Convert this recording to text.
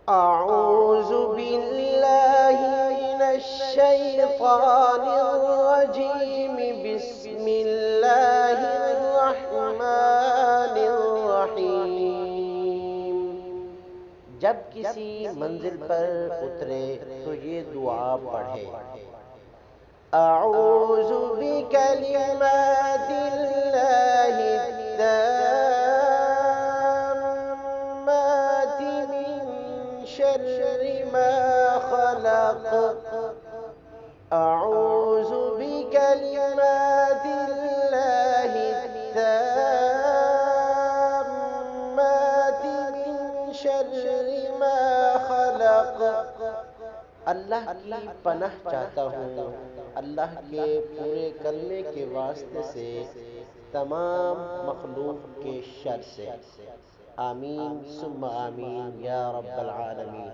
أعوذ بالله من الشيطان الرجيم. بسم الله الرحمن الرحيم. جب کسی منزل پر اترے تو یہ دعا پڑھے: اعوذ بکلمات اللہ التامات من شر ما خلق. اعوذ بکلمات اللہ التامات من شر ما خلق. اللہ کی پناہ چاہتا ہوں اللہ کے پورے کلمے کے واسطے سے تمام مخلوق کے شر سے. آمین ثم آمین یا رب العالمین.